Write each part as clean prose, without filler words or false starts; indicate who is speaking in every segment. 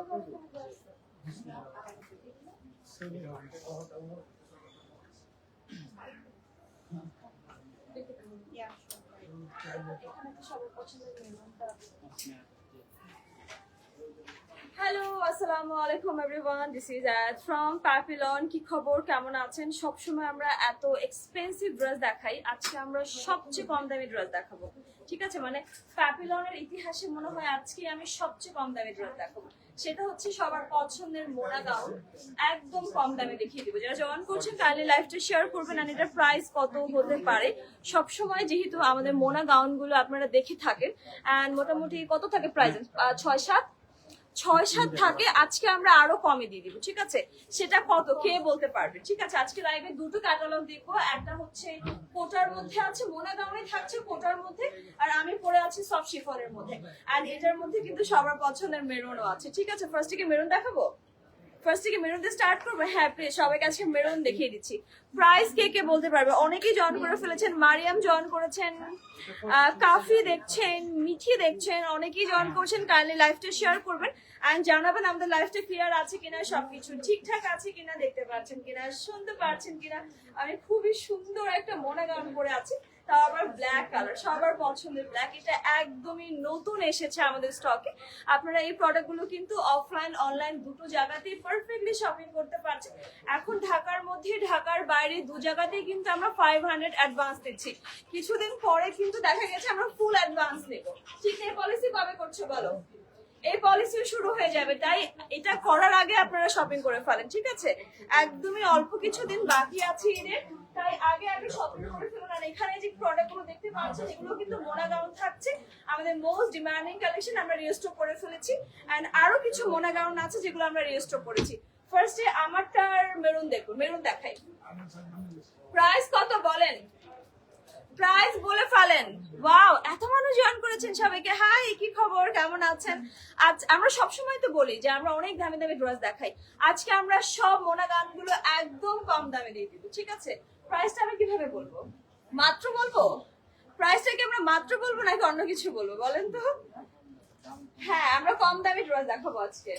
Speaker 1: Hello, আসসালামু আলাইকুম everyone, this is আয়াত ফ্রম প্যাপিলন। কি খবর, কেমন আছেন? সবসময় আমরা এত এক্সপেন্সিভ ড্রেস দেখাই, আজকে আমরা সবচেয়ে কম দামি ড্রেস দেখাবো। ঠিক আছে, মানে প্যাপিলনের ইতিহাসে মনে হয় আজকে আমি সবচেয়ে কম দামি ড্রেস দেখাবো। সেটা হচ্ছে সবার পছন্দের মোনা গাউন, একদম কম দামে দেখিয়ে দিব। যারা জয়েন করছেন কাইন্ডলি লাইভটা শেয়ার করবেন। আর এটার প্রাইস কত হতে পারে, সবসময় যেহেতু আমাদের মোনা গাউন গুলো আপনারা দেখে থাকেন, অ্যান্ড মোটামুটি কত থাকে প্রাইস, 6-7 থাকে। আজকে আমরা আরো কমে দিয়ে দিব, ঠিক আছে? সেটা কত কে বলতে পারবে? ঠিক আছে, আজকে লাইভে দুটো ক্যাটালগ দেখবো। একটা হচ্ছে কোটার মধ্যে আছে, মোনা গাউনে থাকছে কোটার মধ্যে, আর আমি পরে আছি সফট শিফনের মধ্যে। আর এটার মধ্যে কিন্তু সবার পছন্দের মেরুনও আছে। ঠিক আছে, ফার্স্ট থেকে মেরুন দেখাবো। ফার্স্ট থেকে মেরুন দিয়ে স্টার্ট করবো। হ্যাঁ প্লিজ, সবাইকে আজকে মেরুন দেখিয়ে দিচ্ছি। প্রাইস কে কে বলতে পারবে? অনেকেই জয়েন করে ফেলেছেন। মারিয়াম জয়েন করেছেন, কাফি দেখছেন, মিঠি দেখছেন, অনেকেই জয়েন করছেন। কাইন্ডলি লাইভটা শেয়ার করবেন এন্ড জানাবেন আমাদের লাইভটা ক্লিয়ার আছে কিনা, সবকিছু ঠিকঠাক আছে কিনা, দেখতে পাচ্ছেন কিনা, শুনতে পাচ্ছেন কিনা। আমি খুবই সুন্দর একটা মোনা গাউন পরে আছি, তাও আবার ব্ল্যাক কালার, সবার পছন্দের ব্ল্যাক। এটা একদমই নতুন এসেছে আমাদের স্টকে। আপনারা এই প্রোডাক্টগুলো কিন্তু অফলাইন অনলাইন দুটো জায়গাতেই পারফেক্টলি শপিং করতে পারছেন। এখন ঢাকার মধ্যে ঢাকার বাইরে দু জায়গাতেই কিন্তু আমরা 500 অ্যাডভান্স দিচ্ছি। কিছুদিন পরে কিন্তু দেখা গেছে আমরা ফুল অ্যাডভান্স নেব। ঠিক এই পলিসি কবে করছো বলো? এই পলিসিও শুরু হয়ে যাবে, তাই এটা করার আগে আপনারা শপিং করে ফেলেন। ঠিক আছে, একদমই অল্প কিছুদিন বাকি আছে এদের, তাই আগে আগে শপিং করে ফেলুন। আর এখানে যে প্রোডাক্টগুলো দেখতে পাচ্ছেন এগুলো কিন্তু মোনা গাউন থাকছে, আমাদের মোস্ট ডিমান্ডিং কালেকশন। আমরা রিস্টক করে ফেলেছি এন্ড আরো কিছু মোনা গাউন আছে যেগুলো আমরা রিস্টক করেছি। ফার্স্টে আমারটার মেরুন দেখুন, মেরুন দেখাই। প্রাইস কত বলেন? প্রাইস বলে ফেলেন। ওয়াও, এত মানুষ জয়েন করেছেন, সবাইকে হাই, কি খবর, কেমন আছেন? আজ আমরা সবসময় তো বলি যে আমরা অনেক দামি দামি ড্রেস দেখাই, আজকে আমরা সব মোনা গাউনগুলো একদম কম দামে দিয়ে দিব। ঠিক আছে, প্রাইসটা আমি কিভাবে বলবো? মাত্র বলবো? প্রাইসটা কি আমরা মাত্র বলবো নাকি অন্য কিছু বলবো বলেন তো? হ্যাঁ, আমরা কম দামি ড্রেস দেখাবো আজকে।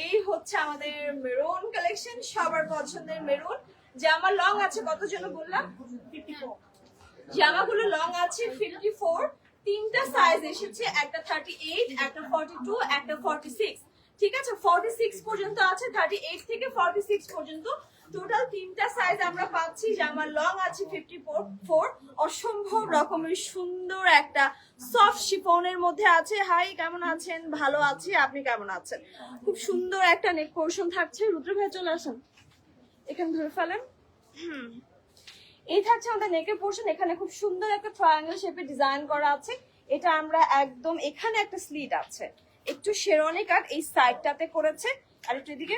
Speaker 1: এই হচ্ছে আমাদের মেরুন কালেকশন, সবার পছন্দের মেরুন। জামা লং আছে কত জন বললাম? 54। জামাগুলো লং আছে 54। তিনটা সাইজ এসেছে, একটা 38, একটা 42, একটা 46। ঠিক আছে, 46 পর্যন্ত আছে, 38 থেকে 46 পর্যন্ত টোটাল তিনটা সাইজ আমরা পাচ্ছি। জামার লং আছে 54। অসম্ভব রকমের সুন্দর একটা সফট শিফনের মধ্যে আছে। হাই, কেমন আছেন? ভালো আছি, আপনি কেমন আছেন? খুব সুন্দর একটা নেক পোর্শন থাকছে। রুদ্র ভাই চলে আসেন, এখানে ধরে ফেলেন। এই থাকছে আমাদের নেকের পোর্শন। এখানে খুব সুন্দর একটা ট্রায়াঙ্গেল শেপে ডিজাইন করা আছে। এটা আমরা একদম, এখানে একটা স্লিট আছে, একটু শেরওয়ানি কাট এই সাইডটাতে করেছে, আর একটু এদিকে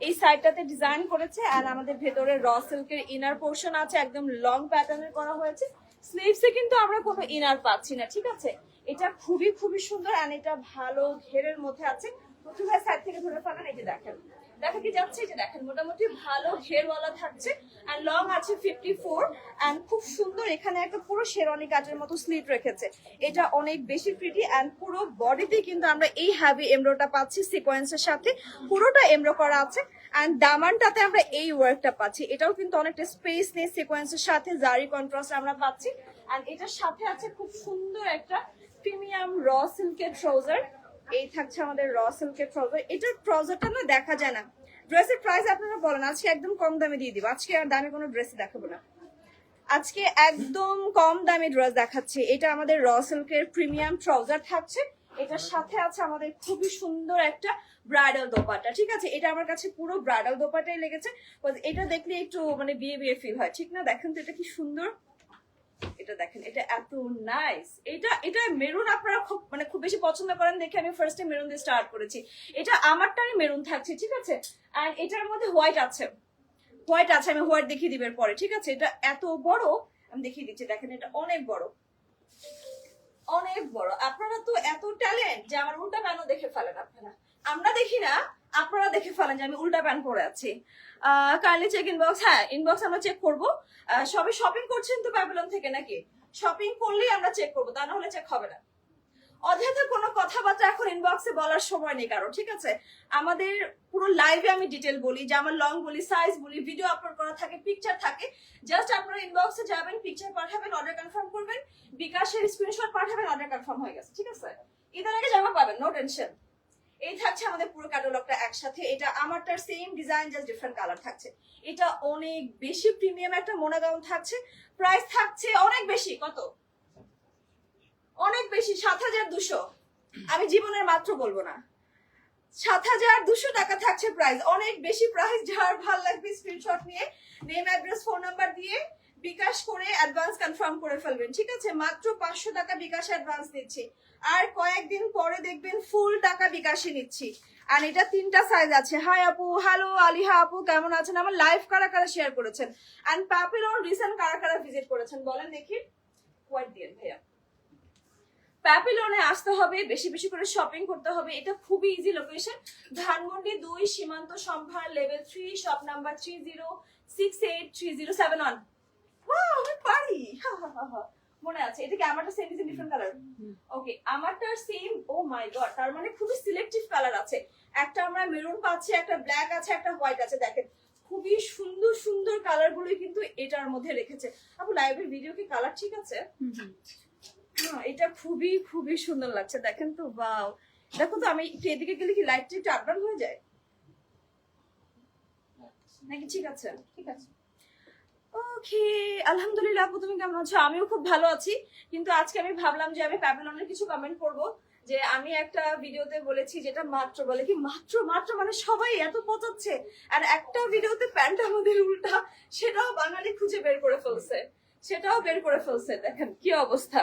Speaker 1: এই সাইডটাতে ডিজাইন করেছে। আর আমাদের ভেতরে র সিল্কের ইনার পোর্শন আছে, একদম লং প্যাটার্নের করা হয়েছে। স্লিভসে কিন্তু আমরা কোনো ইনার পাচ্ছি না। ঠিক আছে, এটা খুবই খুবই সুন্দর। আর এটা ভালো ঘেরের মধ্যে আছে। প্রথমে সাইড থেকে ধরে ফেলেন, এই যে দেখেন, দেখা কি যাচ্ছে, যে দেখেন মোটামুটি ভালো ঘেরওয়ালা থাকছে। আর লং আছে 54 এন্ড খুব সুন্দর। এখানে একটা পুরো শেরওয়ানি কাটের মতো স্লিট রেখেছে, এটা অনেক বেশি প্রিটি। এন্ড পুরো বডিতে কিন্তু আমরা এই হ্যাভি এমব্রোটা পাচ্ছি সিকোয়েন্সের সাথে, পুরোটা এমব্রো করা আছে। এন্ড দামানটাতে আমরা এই ওয়ার্কটা পাচ্ছি, এটাও কিন্তু অনেকটা স্পেস নিয়ে সিকোয়েন্সের সাথে জারি কন্ট্রাস্ট আমরা পাচ্ছি। এন্ড এটার সাথে আছে খুব সুন্দর একটা প্রিমিয়াম র সিল্কের ট্রাউজার। এই থাকছে আমাদের র সিল্কের ট্রাউজার। এটার ট্রাউজারটা না দেখা যায় না। ড্রেসের প্রাইস আপনারা বলেন, আজকে একদম কম দামে দিয়ে দিব। আজকে আর দামে কোনো ড্রেস দেখাবো না, আজকে একদম কম দামে ড্রেস দেখাচ্ছি। এটা আমাদের র সিল্কের প্রিমিয়াম ট্রাউজার থাকছে, এটার সাথে আছে আমাদের খুবই সুন্দর একটা ব্রাইডাল দোপাট্টা। ঠিক আছে, এটা আমার কাছে পুরো ব্রাইডাল দোপাট্টাই লেগেছে। এটা দেখলে একটু মানে বিয়ে বিয়ে ফিল হয়, ঠিক না? দেখেন তো এটা কি সুন্দর, এটা দেখেন, এটা এত নাইস। এটা মেরুন আপনারা খুব মানে খুব বেশি পছন্দ করেন দেখে আমি ফার্স্টে মেরুন দিয়ে স্টার্ট করেছি। এটা আমারটাই মেরুন থাকছে, ঠিক আছে। আর এটার মধ্যে হোয়াইট আছে, হোয়াইট আছে, আমি হোয়াইট দেখিয়ে দিবের পরে। ঠিক আছে, এটা এত বড়, আমি দেখিয়ে দিচ্ছি, দেখেন এটা অনেক বড়, অনেক বড়। আপনারা তো এত ট্যালেন্ট যে আমার উল্টা প্যানও দেখে ফেলেন আপনারা। আমরা দেখি না, আপনারা দেখে ফেলেন যে আমি উল্টা প্যান পরে আছি। Kindly check inbox. হ্যাঁ, ইনবক্স আমরা চেক করবো। সবে শপিং করছেন তো প্যাভিলন থেকে নাকি? শপিং করলেই আমরা চেক করবো, তা না হলে চেক হবে না। অযথা কোনো কথাবার্তা এখন ইনবক্সে বলার সময় নেই কারো, ঠিক আছে? আমাদের পুরো লাইভে আমি ডিটেল বলি, যে আমার লং বলি, সাইজ বলি, ভিডিও আপলোড করা থাকে, পিকচার থাকে। জাস্ট আপনারা ইনবক্সে যাবেন, পিকচার পাঠাবেন, অর্ডার কনফার্ম করবেন, বিকাশের স্ক্রিনশট পাঠাবেন, অর্ডার কনফার্ম হয়ে গেছে, ঠিক আছে? ঈদের আগে জামা পাবেন, নো টেনশন। এই থাকছে আমাদের পুরো ক্যাটালগটা একসাথে। এটা আমারটার same design, just different colour থাকছে। এটা অনেক বেশি প্রিমিয়াম একটা মোনা গাউন থাকছে। প্রাইস থাকছে অনেক বেশি, কত? অনেক বেশি, 7,200। আমি জীবনের মাত্র বলবো না, 7,200 টাকা থাকছে প্রাইস। অনেক বেশি প্রাইস। যার ভালো লাগবে স্ক্রিনশট নিয়ে নেম, অ্যাড্রেস, ফোন নাম্বার দিয়ে বিকাশ করে অ্যাডভান্স কনফার্ম করে ফেলবেন, ঠিক আছে? মাত্র 500 টাকা বিকাশ অ্যাডভান্স দিচ্ছি, আর কয়েকদিন পরে দেখবেন ফুল টাকা বিকাশে নিচ্ছি। আর এটা 3টা সাইজ আছে। হাই আপু, হ্যালো আলিহা আপু, কেমন আছেন? আমার লাইভ কারা কারা শেয়ার করেছেন, এন্ড প্যাপিলন রিসেন্ট কারা কারা ভিজিট করেছেন বলেন দেখি। হোয়াইট দিন ভাইয়া। প্যাপিলনে আসতে হবে, বেশি বেশি করে শপিং করতে হবে। এটা খুবই ইজি লোকেশন, ধানমন্ডি 2 সীমান্ত সম্ভার লেভেল 3 শপ নাম্বার 30683071। ওয়াও, আমি পারি, মনে আছে। এটা কি আমারটা সেম ডিজাইন ডিফারেন্ট কালার? ওকে, আমারটা সেম। ও মাই গড, তার মানে খুবই সিলেক্টিভ কালার আছে। একটা আমরা মেরুন পাচ্ছি, একটা ব্ল্যাক আছে, একটা হোয়াইট আছে। দেখেন খুবই সুন্দর সুন্দর কালার গুলো কিন্তু এটার মধ্যে রেখেছে। আপু লাইভের ভিডিও কি কালার ঠিক আছে? এটা খুবই খুবই সুন্দর লাগছে, দেখেন তো। ওয়াও, দেখো তো, আমি একটু এদিকে গেলে কি লাইটটা একটু আপ ডাউন হয়ে যায় নাকি? ঠিক আছে, ঠিক আছে। ওকে, আলহামদুলিল্লাহ। আপু তুমি কেমন আছো? আমিও খুব ভালো আছি। কিন্তু আজকে আমি ভাবলাম যে আমি প্যাভিলনের কিছু কমেন্ট করব। যে আমি একটা ভিডিওতে বলেছি, যেটা মাত্র বলে কি মাত্র মাত্র মানে সবাই এত পচাচ্ছে, আর একটা ভিডিওতে প্যান্ট আমাদের উল্টা, সেটাও বাঙালি খুঁজে বের করে ফেলছে, সেটাও বের করে ফেলছে। দেখেন কি অবস্থা।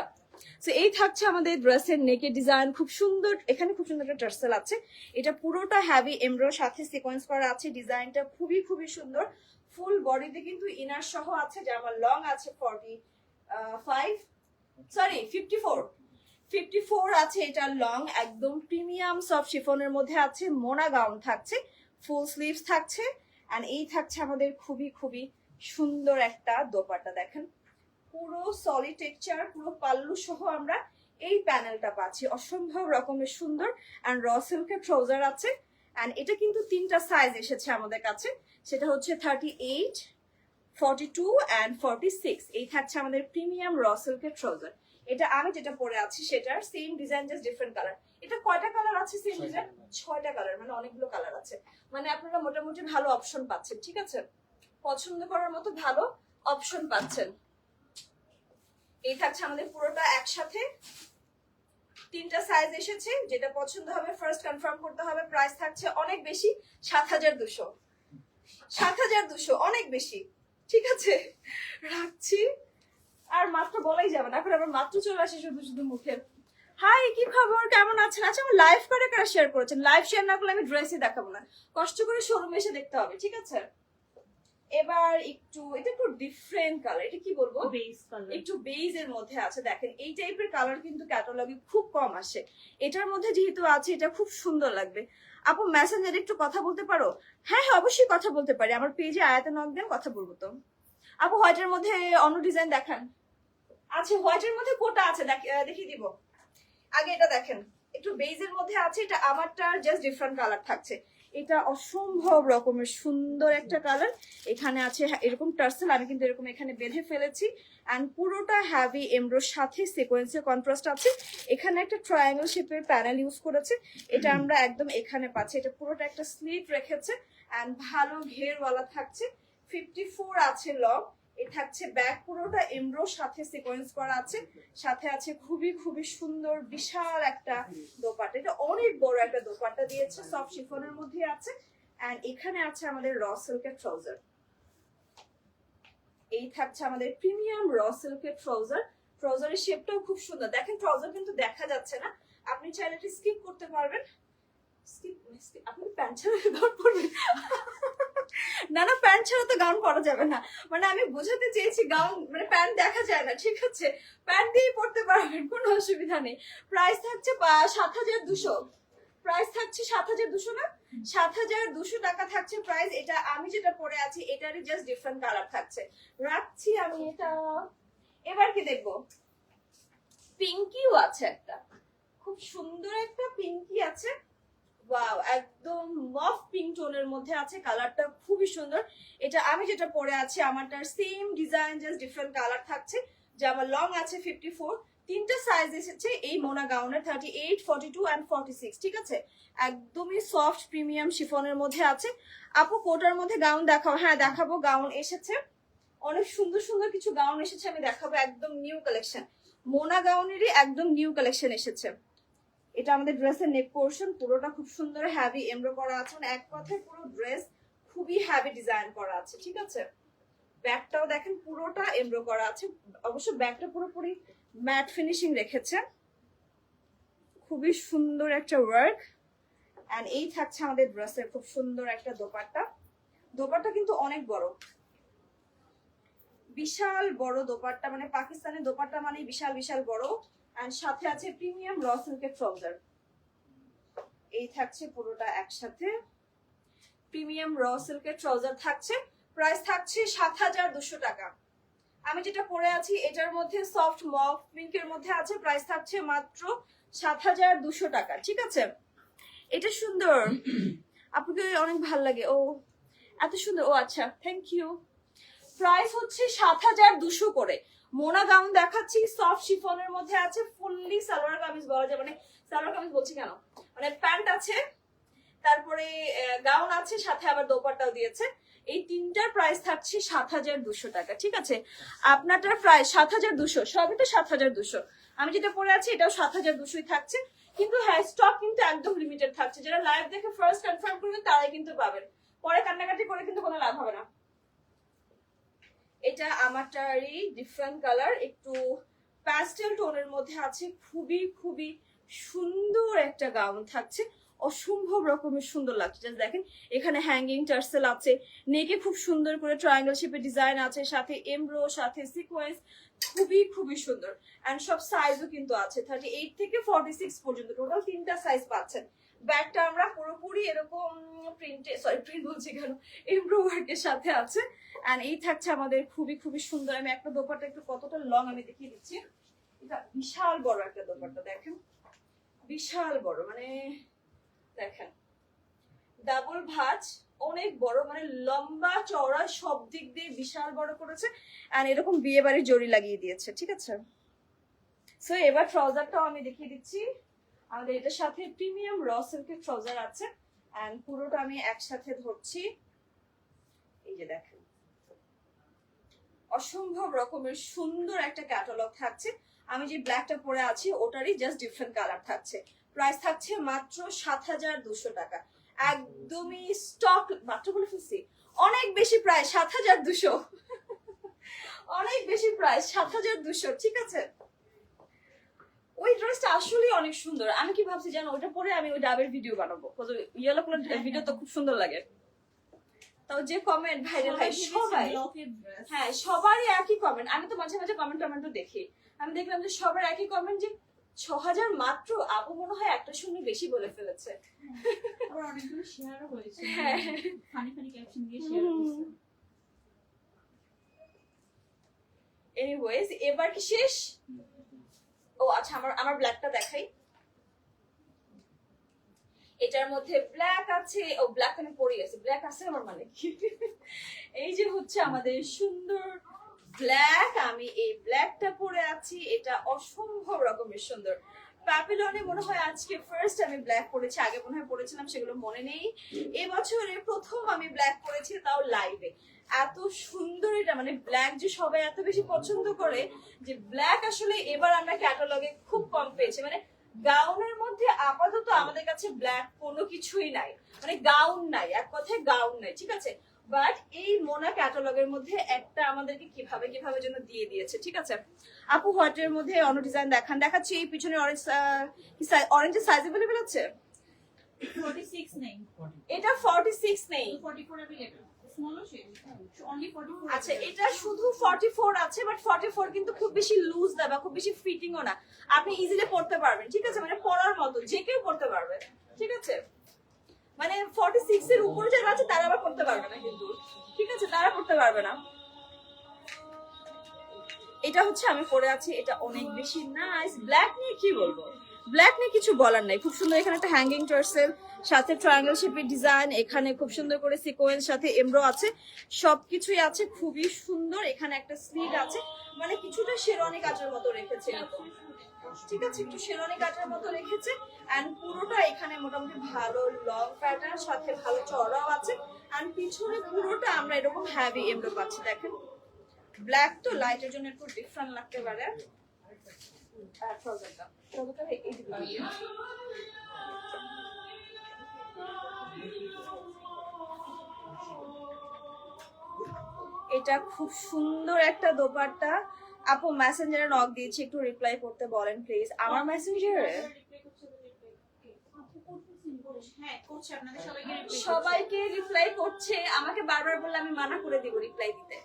Speaker 1: তো এই থাকছে আমাদের ড্রেসের নেকের ডিজাইন, খুব সুন্দর। এখানে খুব সুন্দর একটা টার্সেল আছে। এটা পুরোটা হ্যাভি এমব্রয়ডারির সাথে সিকোয়েন্স করা আছে। ডিজাইনটা খুবই খুবই সুন্দর। ফুল বডিতে কিন্তু ইনার সহ আছে, যে আমার লং আছে 54 আছে। এটা লং, একদম প্রিমিয়াম সফট শিফনের মধ্যে আছে। মোনা গাউন থাকছে, ফুল স্লিভস থাকছে, এন্ড এই থাকছে আমাদের খুবই খুবই সুন্দর একটা দোপাট্টা। দেখেন পুরো সলিড টেক্সচার, পুরো পাল্লু সহ আমরা এই প্যানেলটা পাচ্ছি। অসম্ভব রকমের সুন্দর। এন্ড র সিল্কের ট্রাউজার আছে। এন্ড এটা কিন্তু 3টা সাইজ এসেছে আমাদের কাছে, সেটা হচ্ছে 38, 42 এন্ড 46। এই থাকছে আমাদের প্রিমিয়াম র সিল্কের ট্রাউজার। এটা আমি যেটা পরে আছি সেটার same design, just different colour. এটা কয়টা কালার আছে? সেম ডিজাইন 6টা কালার, মানে অনেকগুলো কালার আছে। মানে আপনারা মোটামুটি ভালো অপশন পাচ্ছেন, ঠিক আছে? পছন্দ করার মতো ভালো অপশন পাচ্ছেন। এই থাকছে আমাদের পুরোটা একসাথে, 3টা সাইজ এসেছে। যেটা পছন্দ হবে ফার্স্ট কনফার্ম করতে হবে। প্রাইস থাকছে অনেক বেশি, 7,200। 7,200 অনেক বেশি, ঠিক আছে? রাখছি, আর মাত্র বলাই যাবে না, এখন আবার মাত্র চলে আসে শুধু শুধু মুখে। হাই, কি খবর, কেমন আছেন? আচ্ছা, আমার লাইভ করে কারা শেয়ার করেছেন? লাইভ শেয়ার না করলে আমি ড্রেসই দেখাবো না, কষ্ট করে শোরুমে এসে দেখতে হবে, ঠিক আছে? এবার একটু, এটা একটু ডিফারেন্ট কালার, এটা কি বলবো, বেজ কালার, একটু বেজ এর মধ্যে আছে। দেখেন এই টাইপের কালার কিন্তু ক্যাটালগে খুব কম আসে। এটার মধ্যে যেহেতু আছে, এটা খুব সুন্দর লাগবে। আপু মেসেঞ্জারে একটু কথা বলতে পারো? হ্যাঁ হ্যাঁ, অবশ্যই কথা বলতে পারি। আমার পেজে আয়াতে নক দেন, কথা বলবো তো। আপু হোয়াইটের মধ্যে অন্য ডিজাইন দেখান। আচ্ছা, হোয়াইটের মধ্যে কোটা আছে, দেখিয়ে দিব। আগে এটা দেখেন, একটু বেজের মধ্যে আছে। এটা আমারটা জাস্ট ডিফারেন্ট কালার থাকছে। এটা অসম্ভব রকমের সুন্দর একটা কালার। এখানে আছে এরকম টার্সেল, আমি কিন্তু এরকম এখানে বেঁধে ফেলেছি। এন্ড পুরোটা হ্যাভি এমব্রোর সাথে সিকোয়েন্সের কন্ট্রাস্ট আছে। এখানে একটা ট্রায়াঙ্গেল শেপের প্যানেল ইউজ করেছে। এটা আমরা একদম এখানে পাচ্ছি। এটা পুরোটা একটা স্লিট রেখেছে, এন্ড ভালো ঘেরওয়ালা থাকছে। 54 আছে লং। এ থাকছে ব্যাক, পুরোটা এমব্রোর সাথে সিকোয়েন্স করা আছে। সাথে আছে খুবই খুবই সুন্দর বিশাল একটা দোপাট্টা। এটা অনেক বড় একটা দোপাট্টা দিয়েছে, সফট শিফনের মধ্যে আছে। এন্ড এখানে আছে আমাদের র সিল্কের ট্রাউজার। এই থাকছে আমাদের প্রিমিয়াম র সিল্কের ট্রাউজার। ট্রাউজারের শেপটাও খুব সুন্দর। দেখেন ট্রাউজার কিন্তু দেখা যাচ্ছে না, আপনি চাইলে এটা স্কিপ করতে পারবেন। আপনি প্যান্ট ছাড়া গাউন পরবেন? না না, প্যান্ট ছাড়া তো গাউন পরা যাবে না। মানে আমি বোঝাতে চেয়েছি গাউন মানে প্যান্ট দেখা যায় না, ঠিক আছে? প্যান্ট দিয়েই পরতে পারবেন, কোনো অসুবিধা নেই। প্রাইস থাকছে 7,200। প্রাইস থাকছে 7,200 না, 7,200 টাকা থাকছে প্রাইস। এটা আমি যেটা পরে আছি এটারই জাস্ট ডিফারেন্ট কালার থাকছে। রাখছি আমি এটা। এবার কি দেখবো? পিঙ্কিও আছে একটা, খুব সুন্দর একটা পিঙ্কি আছে, ওয়াও একদম মফ পিঙ্ক টোনের মধ্যে আছে, কালারটা খুবই সুন্দর। এটা আমি যেটা পরে আছি আমারটার same design, just different colour থাকছে। যে আমার লং আছে 54, তিনটা সাইজ এসেছে এই মোনা গাউনের, 38, 42 এন্ড 46, ঠিক আছে। একদমই সফট প্রিমিয়াম শিফনের মধ্যে আছে। আপু কোটার মধ্যে গাউন দেখাও? হ্যাঁ দেখাবো, গাউন এসেছে, অনেক সুন্দর সুন্দর কিছু গাউন এসেছে, আমি দেখাবো। একদম নিউ কালেকশন, মোনা গাউনেরই একদম নিউ কালেকশন এসেছে। এটা আমাদের ড্রেসের নেক পোর্শন, পুরোটা খুব সুন্দর হ্যাভি এমব্রো করা আছে, মানে এক কথায় পুরো ড্রেস খুবই হ্যাভি ডিজাইন করা আছে, ঠিক আছে। ব্যাকটাও দেখেন পুরোটা এমব্রো করা আছে, অবশ্য ব্যাকটা পুরোপুরি ম্যাট ফিনিশিং রেখেছে, খুবই সুন্দর একটা ওয়ার্ক। এন্ড এই থাকছে আমাদের ড্রেসের খুব সুন্দর একটা দোপাট্টা। দোপাট্টা কিন্তু অনেক বড়, বিশাল বড় দোপাট্টা, মানে পাকিস্তানের দোপাট্টা মানে বিশাল বিশাল বড়। এন্ড সাথে আছে প্রিমিয়াম র সিল্কের ট্রাউজার। এই থাকছে পুরোটা একসাথে, প্রিমিয়াম র সিল্কের ট্রাউজার থাকছে। প্রাইস থাকছে ৭,২০০ টাকা। আমি যেটা পরে আছি এটার মধ্যে সফট মফ পিঙ্কের মধ্যে আছে, প্রাইস থাকছে মাত্র ৭,২০০ টাকা, ঠিক আছে। এটা সুন্দর, আপনাকে অনেক ভাল লাগে, ও এত সুন্দর, ও আচ্ছা থ্যাংক ইউ। প্রাইস হচ্ছে ৭,২০০ করে। মোনা গাউন দেখাচ্ছি, সফট শিফনের মধ্যে আছে, ফুললি সালোয়ার কামিজ বলা যায়, মানে সালোয়ার কামিজ বলছি কেন, মানে প্যান্ট আছে, তারপরে গাউন আছে, সাথে আবার দোপাট্টাও দিয়েছে। এই তিনটার প্রাইস থাকছে ৭,২০০ টাকা, ঠিক আছে। আপনারটার প্রাইস ৭,২০০, সবই তো ৭,২০০। আমি যেটা পরে আছি এটাও ৭,২০০ই থাকছে, কিন্তু হ্যাঁ স্টক কিন্তু একদম লিমিটেড থাকছে। যারা লাইভ দেখে ফার্স্ট কনফার্ম করবেন তারাই কিন্তু পাবেন, পরে কান্নাকাটি করে কিন্তু কোনো লাভ হবে না। এটা আমারটারই ডিফারেন্ট কালার, একটু প্যাস্টেল টোনের মধ্যে আছে, খুবই খুবই সুন্দর একটা গাউন থাকছে, অসম্ভব রকমের সুন্দর লাগছে। জাস্ট দেখেন এখানে হ্যাঙ্গিং টার্সেল আছে, নেকে খুব সুন্দর করে ট্রায়াঙ্গেল শেপের ডিজাইন আছে, সাথে এমব্রো, সাথে সিকোয়েন্স, খুবই খুবই সুন্দর। এন্ড সব সাইজও কিন্তু আছে 38 থেকে 46 পর্যন্ত, টোটাল তিনটা সাইজ পাচ্ছেন। ব্যাগটা আমরা পুরোপুরি এরকম প্রিন্ট বলছি কেন, এমব্রো ওয়ার্কের সাথে আছে। এন্ড এই থাকছে আমাদের খুবই খুবই সুন্দর। আমি একটা দোপাট্টা একটু কতটা লং আমি দেখিয়ে দিচ্ছি। এটা বিশাল বড় একটা দোপাট্টা, দেখেন বিশাল বড়, মানে দেখেন ডাবল ভাঁজ, অনেক বড়, মানে লম্বা চওড়া সব দিক দিয়ে বিশাল বড় করেছে। এন্ড এরকম বিয়ে বাড়ির জড়ি লাগিয়ে দিয়েছে, ঠিক আছে। সো এবার ট্রাউজারটাও আমি দেখিয়ে দিচ্ছি। আমাদের এটার সাথে প্রিমিয়াম র সিল্কের ট্রাউজার আছে, এন্ড পুরোটা আমি একসাথে ধরছি। এই যে দেখেন অসম্ভব রকমের সুন্দর একটা ক্যাটালগ থাকছে। আমি যে ব্ল্যাকটা পরে আছি ওটারই জাস্ট ডিফারেন্ট কালার থাকছে। প্রাইস থাকছে মাত্র ৭,২০০ টাকা, একদমই স্টক, মাত্র বলে ফেলছি, অনেক বেশি প্রাইস ৭,২০০, অনেক বেশি প্রাইস ৭,২০০, ঠিক আছে। ওই ড্রেসটা আসলে অনেক সুন্দর, আমি কি ভাবছি জানো ওটা পরে আমি ওই ডাবের ভিডিও বানাবো, ইয়েলো কালার ভিডিও তো খুব সুন্দর লাগে। তাও যে কমেন্ট ভাইরাল হয় সবাই, হ্যাঁ সবারই একই কমেন্ট। আমি তো মাঝে মাঝে কমেন্টও দেখি, আমি দেখলাম যে সবার একই কমেন্ট যে ৬,০০০ মাত্র। আপু মনে হয় একটা শূন্য বেশি বলে ফেলেছে,
Speaker 2: আবার অনেকগুলো শেয়ারও হয়েছে,
Speaker 1: হ্যাঁ
Speaker 2: ফানি ফানি ক্যাপশন দিয়ে শেয়ার করছে।
Speaker 1: এনিওয়েজ এবার কি শেষ? ও আচ্ছা, আমার ব্ল্যাকটা দেখাই। এটার মধ্যে ব্ল্যাক আছে, ও ব্ল্যাক আমি পরে আছে, ব্ল্যাক আছে আমার মানে কি, এই যে হচ্ছে আমাদের সুন্দর ব্ল্যাক, আমি এই ব্ল্যাকটা পরে আছি, এটা অসম্ভব রকমের সুন্দর। প্যাপিলনে মনে হয় আজকে ফার্স্ট আমি ব্ল্যাক পরেছি, আগে মনে হয় পরেছিলাম সেগুলো মনে নেই। এবছরে প্রথম আমি ব্ল্যাক পরেছি, তাও লাইভে। এত সুন্দর এটা, মানে ব্ল্যাক যে সবাই এত বেশি পছন্দ করে, যে ব্ল্যাক আসলে এবার আমরা ক্যাটালগে খুব কম পেয়েছি। মানে গাউনের মধ্যে আপাতত আমাদের কাছে ব্ল্যাক কোনো কিছুই নাই, মানে গাউন নাই, এক কথায় গাউন নাই, ঠিক আছে। বাট এই মোনা ক্যাটালগের মধ্যে একটা আমাদেরকে কিভাবে কিভাবে যেন দিয়ে দিয়েছে, ঠিক আছে। আপু হোয়াইটের মধ্যে অন্য ডিজাইন দেখাচ্ছি। এই পিছনে অরেঞ্জের সাইজ अवेलेबल আছে?
Speaker 2: 46 নেই,
Speaker 1: এটা 46 নেই,
Speaker 2: 44 अवेलेबल, স্মল শেপ অনলি 44।
Speaker 1: আচ্ছা এটা শুধু 44 আছে, বাট 44 কিন্তু খুব বেশি লুজ না বা খুব বেশি ফিটিংও না, আপনি ইজিলি পরতে পারবেন, ঠিক আছে, মানে পরার মতো যে কেউ পরতে পারবে, ঠিক আছে। মানে 46 এর উপরে যারা আছে তারা আবার পড়তে পারবে না কিন্তু, ঠিক আছে, তারা পড়তে পারবে না। এটা হচ্ছে আমি পরে আছি, এটা অনেক বেশি নাইস, ব্ল্যাক নিয়ে কি বলবো, ব্ল্যাক নিয়ে কিছু বলার নাই, খুব সুন্দর। এখানে একটা হ্যাঙ্গিং টার্সেল, সাথে ট্রায়াঙ্গেল শেপের ডিজাইন, এখানে খুব সুন্দর করে সিকোয়েন্স, সাথে এমব্রো আছে, সবকিছুই আছে, খুবই সুন্দর। এখানে একটা স্লিট আছে, মানে কিছুটা শেরওয়ানি কাজের মতো রেখেছে এরকম, ঠিক আছে, একটু শেরওয়ানি কাজের মতো রেখেছে। এন্ড পুরোটা এখানে মোটামুটি ভালো লং প্যাটার্ন, সাথে ভালো চড়াও আছে। এন্ড পিছনে পুরোটা আমরা এরকম হ্যাভি এমব্রো পাচ্ছি। দেখেন ব্ল্যাক তো লাইটের জন্য একটু ডিফারেন্ট লাগতে পারে। এটা খুব সুন্দর একটা দোপাট্টা। আপু মেসেঞ্জারে নক দিয়েছি, একটু রিপ্লাই করতে বলেন প্লিজ। আমার মেসেঞ্জারে
Speaker 2: হ্যাঁ করছে, আপনাদের সবাইকে reply করছে।
Speaker 1: সবাইকে রিপ্লাই করছে, আমাকে বারবার বললে আমি মানা করে দিব রিপ্লাই দিতে।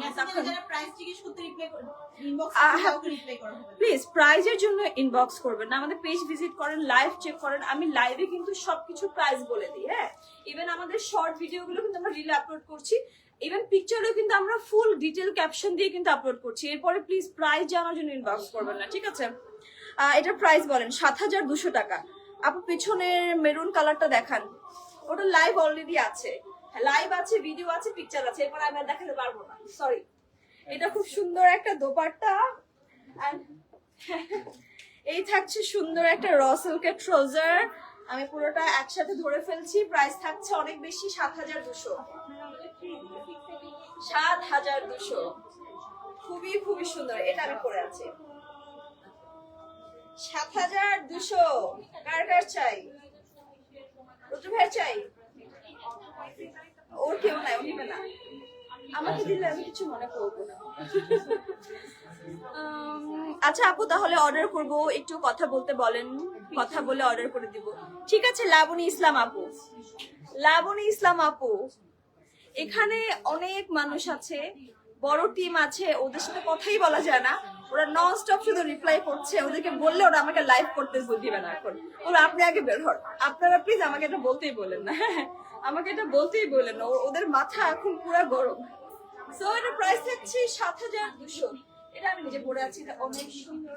Speaker 2: মেসেঞ্জারে যারা প্রাইস জিজ্ঞেস করতে রিপ্লাই করে, ইনবক্সে কাউকে রিপ্লাই করা হবে না।
Speaker 1: প্লিজ প্রাইজের জন্য ইনবক্স করবেন না, আমাদের পেজ ভিজিট করেন, লাইভ চেক করেন। আমি লাইভে কিন্তু সবকিছু প্রাইস বলে দিই। হ্যাঁ, ইভেন আমাদের শর্ট ভিডিওগুলো কিন্তু আমরা রিলে আপলোড করছি, ইভেন পিকচারেও কিন্তু আমরা ফুল ডিটেল ক্যাপশন দিয়ে কিন্তু আপলোড করছি। এরপরে প্লিজ প্রাইস জানার জন্য ইনবক্স করবেন না, ঠিক আছে? এটার প্রাইস বলেন ৭,২০০ টাকা। আপু পিছনের মেরুন কালারটা দেখান, ওটা লাইভ অলরেডি আছে, লাইভ আছে, ভিডিও আছে, পিকচার আছে, এরপর আমি আর দেখাতে পারবো না, সরি। এটা খুব সুন্দর একটা দোপাট্টা। And এই থাকছে সুন্দর একটা র সিল্কের ট্রাউজার। আমি পুরোটা একসাথে ধরে ফেলছি, প্রাইস থাকছে অনেক বেশি, ৭,২০০। ৭,২০০, খুবই খুবই সুন্দর। এটা আমি পরে আছি ৭,২০০। কার কার চাই? রুটু ভাই চাই? ওর কেউ নাই, ও নিবে না। আমাকে দিলে আমি কিছু মনে করবো না। আচ্ছা আপু, তাহলে অর্ডার করব, একটু কথা বলতে বলেন, কথা বলে অর্ডার করে দিব, ঠিক আছে? লাবণী ইসলাম আপু, লাবণী ইসলাম আপু, এখানে অনেক মানুষ আছে, বড় টিম আছে, ওদের সাথে কথাই বলা যায় না, ওরা নন স্টপ শুধু রিপ্লাই করছে। ওদেরকে বললে ওরা আমাকে লাইভ করতে দিবে না এখন। ওরা আপনি আগে বের হন, আপনারা প্লিজ আমাকে এটা বলতেই বলেন না, হ্যাঁ আমাকে এটা বলতেই বলেন না, ওদের মাথা এখন পুরো গরম। সো এটা প্রাইস থাকছে ৭,২০০। এটা আমি নিজে পরে আছি, এটা অনেক সুন্দর,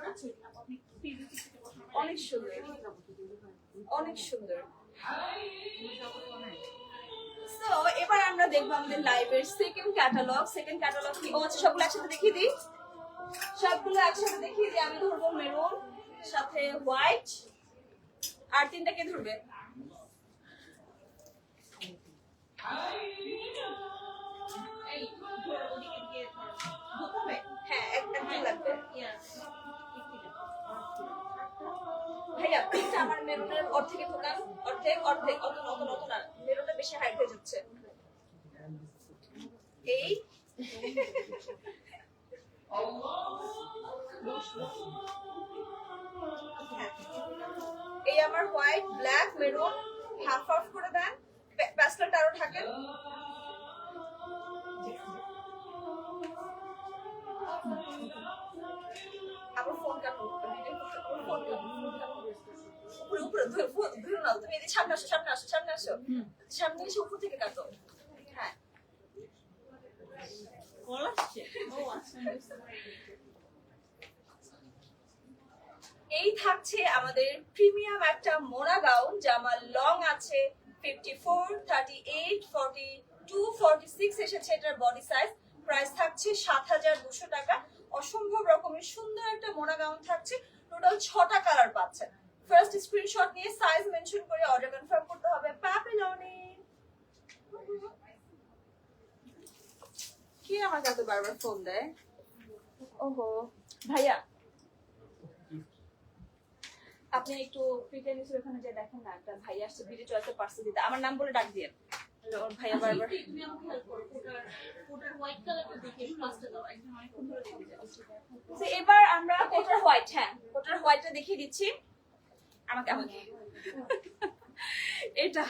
Speaker 1: অনেক সুন্দর, অনেক সুন্দর। সো এবার আমরা দেখবো আমাদের লাইভের সেকেন্ড ক্যাটালগ। সেকেন্ড ক্যাটালগ কি? ও আচ্ছা, সবগুলো একসাথে দেখিয়ে দিই, সবগুলো একসাথে দেখিয়ে দিই। আমি ধরবো মেরুন, সাথে হোয়াইট, আর তিনটা কে ধরবে?
Speaker 2: এই ধরো ওদিকে গিয়ে ধরো হবে।
Speaker 1: হ্যাঁ, একজন লাগবে।
Speaker 2: Yes.
Speaker 1: ভাইয়া প্লিজ আমার মেরুনের অর্ধেকে ঢোকান, অর্ধেক অর্ধেক, অত নতুন নতুন আর মেরুনটা বেশি হাইট হয়ে যাচ্ছে। এই এই আমার white, black, maroon half half করে দেন, প্যাস্টেলটা আরো ঢাকেন। আমার ফোন কাটো, ফোন কাটো, উপরে উপরে ধরে নাও। তুমি এদিকে সামনে আসো, সামনে আসো, সামনে আসো, সামনে এসে উপর থেকে কাটো। হ্যাঁ,
Speaker 2: কল আসছে। ও আচ্ছা।
Speaker 1: এই থাকছে আমাদের প্রিমিয়াম একটা মোনা গাউন, জামা লং আছে 54, 38, 42, 46 এসেছে এটার বডি সাইজ। প্রাইস থাকছে ৭,২০০ টাকা। অসম্ভব রকমের সুন্দর একটা মোনা গাউন থাকছে, টোটাল 6টা কালার পাচ্ছেন। ফার্স্ট স্ক্রিনশট নিয়ে সাইজ মেনশন করে অর্ডার কনফার্ম করতে হবে। প্যাপিলনে কি আমার কাছে বারবার ফোন দেয়? ওহো ভাইয়া, আপনি একটু প্রিটেনিসের ওখানে যে দেখেন না, একটা ভাই আসছে ভিডিও চয়েসে পার্সেল দিতে, আমার নাম বলে ডাক দিয়ে। ওর ভাইয়া বারবার।
Speaker 2: তুমি আমাকে হেল্প করো, কোটার হোয়াইট কালারটা দেখে ফার্স্টে দাও, একদম অনেকক্ষণ ধরে দেখে যাচ্ছি।
Speaker 1: তো এবার আমরা কোটার হোয়াইট, হ্যাঁ কোটার হোয়াইটটা দেখিয়ে দিচ্ছি। আমাকে আমাকে এটা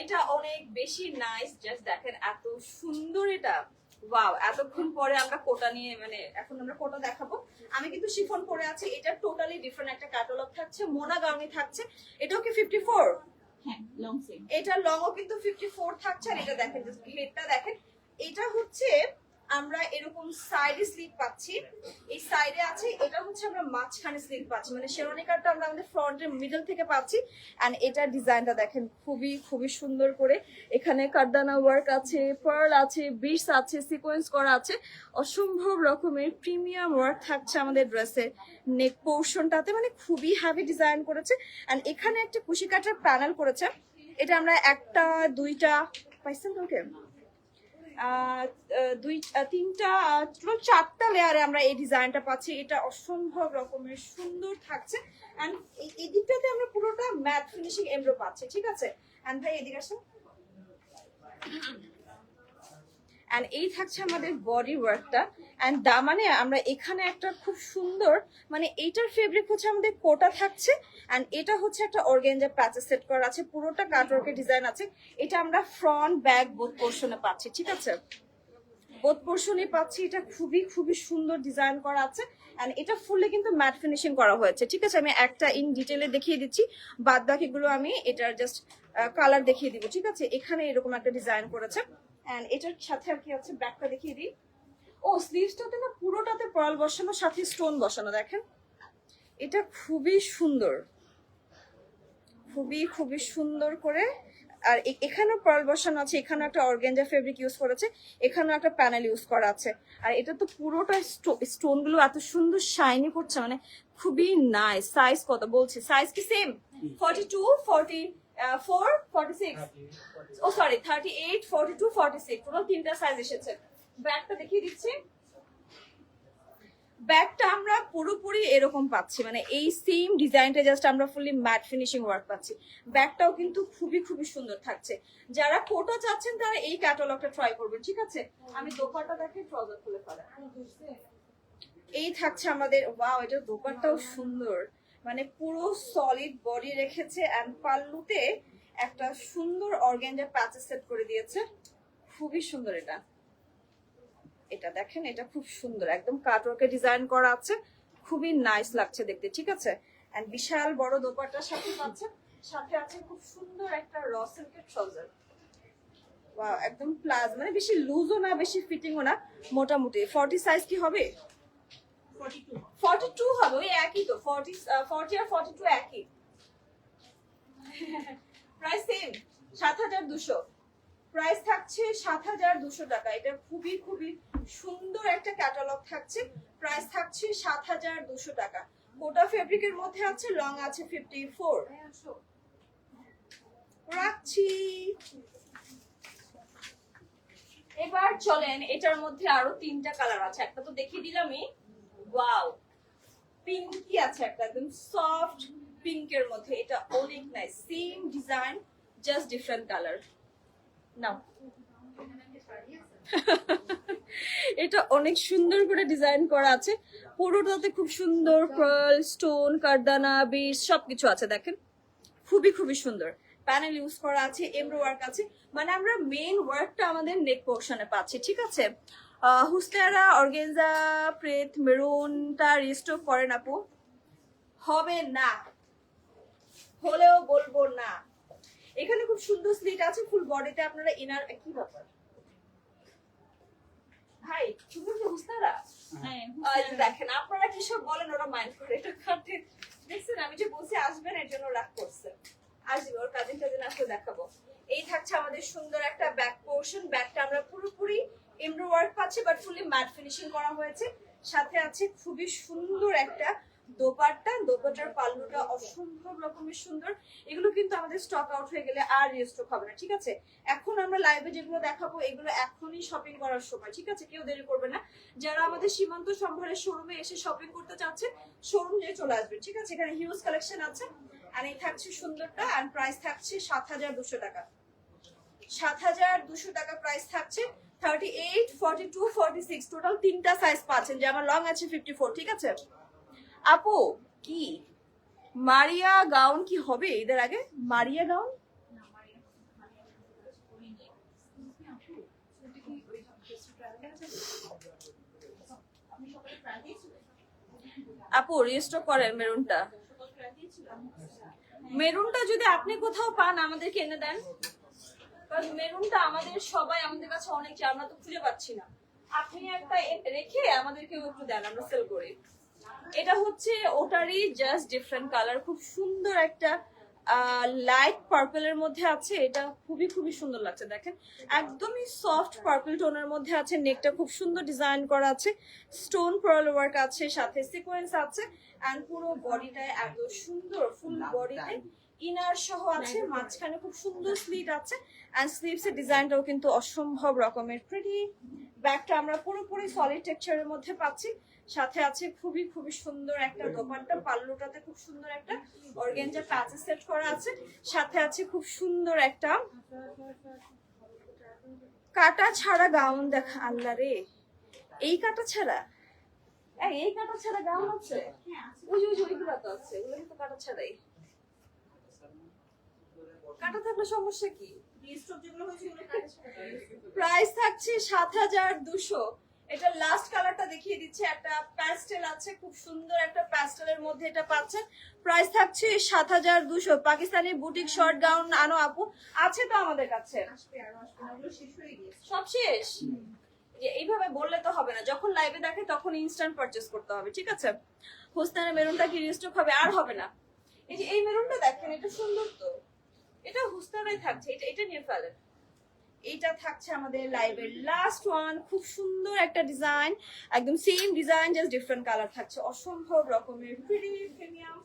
Speaker 1: এটা অনেক বেশি নাইস, জাস্ট দেখেন এত সুন্দর এটা। ওয়াও, এতক্ষণ পরে আমরা কোটা নিয়ে, মানে এখন আমরা কোটা দেখাবো। আমি কিন্তু শিফন পরে আছি, এটা টোটালি ডিফারেন্ট একটা ক্যাটালগ থাকছে, মোনা গাউনি থাকছে। এটাও কি 54?
Speaker 2: হ্যাঁ, লং সেম।
Speaker 1: এটা লংও কিন্তু 54 থাকছে। আর এটা দেখেন, জাস্ট ঘেরটা দেখেন, এটা হচ্ছে আমরা এরকম সাইডে স্লিপ পাচ্ছি, এই সাইডে আছে, এটা হচ্ছে আমরা মাঝখানে স্লিপ পাচ্ছি, মানে শেরওয়ানি কাটটা আমরা আমাদের ফ্রন্টের মিডল থেকে পাচ্ছি। এন্ড এটার ডিজাইনটা দেখেন খুবই খুবই সুন্দর করে, এখানে কারদানা ওয়ার্ক আছে, পার্ল আছে, বিটস আছে, সিকোয়েন্স করা আছে, অসম্ভব রকমের প্রিমিয়াম ওয়ার্ক থাকছে আমাদের ড্রেসের নেক পোর্শনটাতে, মানে খুবই হ্যাভি ডিজাইন করেছে। এন্ড এখানে একটা কুশি কাটার প্যানেল করেছে, এটা আমরা একটা দুইটা পাইছেন কাউকে তিনটা টোটাল 4টা লেয়ারে আমরা এই ডিজাইনটা পাচ্ছি। এটা অসম্ভব রকমের সুন্দর থাকছে। এন্ড এই দিকটাতে আমরা পুরোটা ম্যাট ফিনিশিং এমব্রো পাচ্ছি, ঠিক আছে। এন্ড ভাই এদিকে আসুন। এন্ড এই থাকছে আমাদের বডি ওয়ার্কটা। এন্ড দামানে আমরা এখানে একটা খুব সুন্দর, মানে এইটার ফেব্রিক হচ্ছে আমাদের কোটা থাকছে। এন্ড এটা হচ্ছে একটা অর্গানজা প্যাচেস সেট করা আছে, পুরোটা কাটওয়ার্কের ডিজাইন আছে। এটা আমরা ফ্রন্ট ব্যাক বোথ পোর্শনে পাচ্ছি, ঠিক আছে, বোথ পোর্শনে পাচ্ছি। এটা খুবই খুবই সুন্দর ডিজাইন করা আছে। এন্ড এটা ফুললি কিন্তু ম্যাট ফিনিশিং করা হয়েছে, ঠিক আছে। আমি একটা ইন ডিটেলে দেখিয়ে দিচ্ছি, বাদ বাকিগুলো আমি এটার জাস্ট কালার দেখিয়ে দিব, ঠিক আছে। এখানে এরকম একটা ডিজাইন করেছে। এন্ড এটার সাথে আর কি আছে, ব্যাকটা দেখিয়ে দিই। ও স্লিভসটাতে না পুরোটাতে পার্ল বসানো, সাথে স্টোন বসানো, দেখেন এটা খুবই সুন্দর, খুবই খুবই সুন্দর করে। আর এখানেও পার্ল বসানো আছে, এখানেও একটা অর্গানজা ফেব্রিক ইউজ করেছে, এখানেও একটা প্যানেল ইউজ করা আছে। আর এটা তো পুরোটা স্টোন গুলো এত সুন্দর শাইনি করছে, মানে খুবই নাইস। সাইজ কত বলছি, সাইজ কি সেম? 42, 44, 46, ও সরি 38, 42, 46, টোটাল 3টা সাইজ এসেছে। ব্যাগটা দেখিয়ে দিচ্ছি। ব্যাগটা আমরা পুরোপুরি এরকম পাচ্ছি, মানে এই সেম ডিজাইনটা জাস্ট আমরা ফুলি ম্যাট ফিনিশিং ওয়ার্ক পাচ্ছি। ব্যাগটাও কিন্তু খুবই খুবই সুন্দর থাকছে। যারা কোটা চাচ্ছেন তারা এই ক্যাটালগটা ট্রাই করবেন, ঠিক আছে। আমি দোপাট্টা দেখে ট্রাউজার খুলে ফেলা। এই থাকছে আমাদের, ওয়াও এটা দোপাট্টাও সুন্দর, মানে পুরো সলিড বডি রেখেছে। এন্ড পাল্লুতে একটা সুন্দর অর্গানজা প্যাচেস সেট করে দিয়েছে, খুবই সুন্দর। এটা এটা দেখেন, এটা খুব সুন্দর, একদম কাটওয়ার্কে ডিজাইন করা আছে, খুবই নাইস লাগছে দেখতে, ঠিক আছে। এন্ড বিশাল বড় দোপাট্টার সাথে পাচ্ছেন, সাথে আছে খুব সুন্দর একটা র সিল্কের ট্রাউজার। ওয়াও একদম প্লাজ, মানে বেশি লুজও না বেশি ফিটিংও না, মোটামুটি। 40 সাইজ কি হবে? 42 হবে, ওই একই তো, 40 আর 42 একই। Price same, 7200। প্রাইস থাকছে 7200 টাকা। এটা খুবই খুবই সুন্দর একটা ক্যাটালগ থাকছে। প্রাইস থাকছে 7200 টাকা। কোটা ফেব্রিকের মধ্যে আছে, লং আছে 54। রাখছি। এবার চলেন, এটার মধ্যে আরো 3টা কালার আছে, একটা তো দেখিয়ে দিলামই। ওয়াও, পিঙ্কি আছে একটা, একদম সফট পিঙ্কের মধ্যে, এটা অনেক nice. Same design, just different colour. নাও এটা অনেক সুন্দর করে ডিজাইন করা আছে, পুরোটাতে খুব সুন্দর পার্ল, স্টোন, কারদানা, বিটস সবকিছু আছে, দেখেন খুবই খুবই সুন্দর। প্যানেল ইউজ করা আছে, এমব্রো ওয়ার্ক আছে, মানে আমরা মেইন ওয়ার্কটা আমাদের নেক পোর্শনে পাচ্ছি, ঠিক আছে। হুস্তেরা অর্গানজা প্রেত মেরুনটা রিস্টক করেন আপু? হবে না, হলেও বলবো না। এখানে খুব সুন্দর স্লিট আছে, ফুল বডিতে আপনারা ইনার, কি ব্যাপার ভাই তুমি কি হুস্তারা? দেখেন আপনারা কি সব বলেন, ওরা মাইন্ড করে এটা কাটে। দেখছেন আমি যে বলছি আসবেন, এর জন্য রাগ করছে। আসবে, ওর কাজিন টাজিন আসলে দেখাবো। এই থাকছে আমাদের সুন্দর একটা ব্যাক পোর্শন। ব্যাকটা আমরা পুরোপুরি এমব্রো ওয়ার্ক পাচ্ছি, বাট ফুলি ম্যাট ফিনিশিং করা হয়েছে। সাথে আছে খুবই সুন্দর একটা দোপাট্টা, দোপাট্টার পাল্লুটা অসম্ভব রকমের সুন্দর। এগুলো কিন্তু আমাদের স্টক আউট হয়ে গেলে আর রিস্টক হবে না, ঠিক আছে। এখন আমরা লাইভে যেগুলো দেখাবো এগুলো এখনই শপিং করার সময়, ঠিক আছে, কেউ দেরি করবে না। যারা আমাদের সীমান্ত সম্ভারের শোরুমে এসে শপিং করতে চাচ্ছেন, শোরুম নিয়ে চলে আসবেন, ঠিক আছে। এখানে হিউজ কালেকশন আছে। আর এই থাকছে সুন্দরটা, আর প্রাইস থাকছে 7200 টাকা। 7200 টাকা প্রাইস থাকছে। 38, 42, 46 টোটাল 3টা সাইজ পাচ্ছেন, যে আমার লং আছে 54, ঠিক আছে। আপু কি মারিয়া গাউন কি হবে ঈদের আগে? মারিয়া গাউন আপু রিস্টক করেন মেরুনটা। মেরুনটা যদি আপনি কোথাও পান আমাদেরকে এনে দেন, কারণ মেরুনটা আমাদের সবাই, আমাদের কাছে অনেক চাই, আমরা তো খুঁজে পাচ্ছি না। আপনি একটা রেখে আমাদেরকেও একটু দেন, আমরা সেল করি। এটা হচ্ছে ওটারই জাস্ট ডিফারেন্ট কালার, খুব সুন্দর একটা লাইট পার্পলের মধ্যে আছে। এটা খুবই খুবই সুন্দর লাগছে, দেখেন একদমই সফট পার্পল টোনের মধ্যে আছে। নেকটা খুব সুন্দর ডিজাইন করা আছে, স্টোন পার্ল ওয়ার্ক আছে, সাথে সিকোয়েন্স আছে, এন্ড পুরো বডিটায় এত সুন্দর ফুল বডিতে ইনার সহ আছে, মাঝখানে খুব সুন্দর স্লিট আছে, এন্ড স্লিভস এর ডিজাইনটাও কিন্তু অসম্ভব রকমের প্রিটি। ব্যাগটা আমরা পুরোপুরি সলিড টেক্সচারের মধ্যে পাচ্ছি, সাথে আছে খুবই খুবই সুন্দর একটা দোপাট্টা, পাল্লুটাতে খুব সুন্দর একটা অর্গানজা প্যাচেস সেট করা আছে, সাথে আছে খুব সুন্দর একটা কাটা ছাড়া গাউন। দেখা আল্লাহ রে, এই কাটা ছাড়া, এই কাটা ছাড়া গাউন আছে? ওই ওই ওইগুলো তো আছে, ওগুলো কিন্তু কাটা ছাড়াই। কাটা থাকলে সমস্যা কি? প্রাইস থাকছে ৭,২০০। এটা লাস্ট কালারটা দেখিয়ে দিচ্ছে, একটা প্যাস্টেল আছে, খুব সুন্দর একটা প্যাস্টেলের মধ্যে এটা পাচ্ছেন। প্রাইস থাকছে ৭,২০০। পাকিস্তানি বুটিক শর্ট গাউন আনো আপু, আছে তো আমাদের কাছে, সব শেষ। যে এইভাবে বললে তো হবে না, যখন লাইভে দেখে তখন ইনস্ট্যান্ট পারচেজ করতে হবে, ঠিক আছে? হোস্তানের মেরুনটা কি রিস্টক হবে? আর হবে না। এই যে এই মেরুনটা দেখেন, এটা সুন্দর তো, এটা হুস্তানাই থাকছে, এটা এটা নিয়ে ফেলেন। এইটা থাকছে আমাদের লাইভের লাস্ট ওয়ান, খুব সুন্দর একটা ডিজাইন, একদম same design just different colour থাকছে, অসম্ভব রকমের প্রিটি প্রিমিয়াম।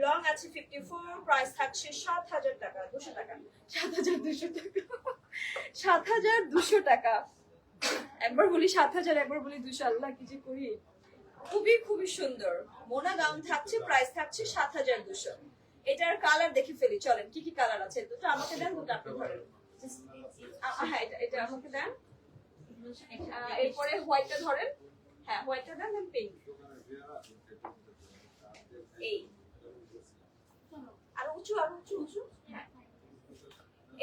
Speaker 1: লং আছে 54, প্রাইস থাকছে 7,000 টাকা, 200 টাকা, 7,200 টাকা, 7,200 টাকা। একবার বলি 7,000, একবার বলি 200, আল্লাহ কি যে করি। খুবই খুবই সুন্দর মোনা গাউন থাকছে, প্রাইস থাকছে 7,200। এটার কালার দেখে ফেলি, চলেন কি কি কালার আছে। দুটো আমাকে দেন, দুটো আপনি ধরেন। হ্যাঁ, এটা আমাকে দেন। এরপরে হোয়াইটটা ধরেন, হ্যাঁ হোয়াইটটা দেন, দেন পিঙ্ক। এই আর উঁচু, আর উঁচু উঁচু। হ্যাঁ,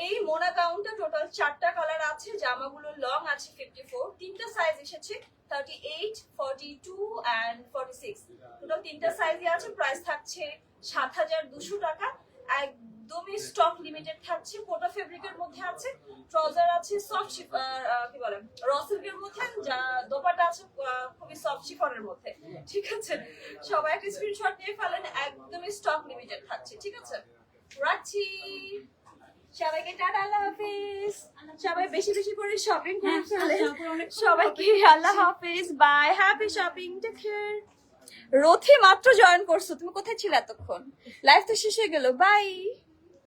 Speaker 1: এই মোনা গাউনটা টোটাল 4টা কালার আছে, জামাগুলো লং আছে 54, 3টা সাইজ এসেছে 38, 42 এন্ড 46, টোটাল 3টা সাইজই আছে। প্রাইস থাকছে 7,200 টাকা, একদমই স্টক লিমিটেড থাকছে। কোটা ফেব্রিকের মধ্যে আছে, ট্রাউজার আছে সফট কি বলে র সিল্কের মধ্যে, যা দোপাট্টা আছে খুবই সফট শিফনের মধ্যে, ঠিক আছে? সবাই একটা স্ক্রিনশট নিয়ে ফেলেন, একদমই স্টক লিমিটেড থাকছে, ঠিক আছে? রাখছি, সবাইকে টাটা, আল্লাহ হাফেজ। সবাই বেশি বেশি করে শপিং করে ফেলে, সবাইকে আল্লাহ হাফেজ, bye, happy shopping, take care. Rathi মাত্র জয়েন করছো, তুমি কোথায় ছিলে এতক্ষণ? লাইফ তো শেষ হয়ে গেল, বাই।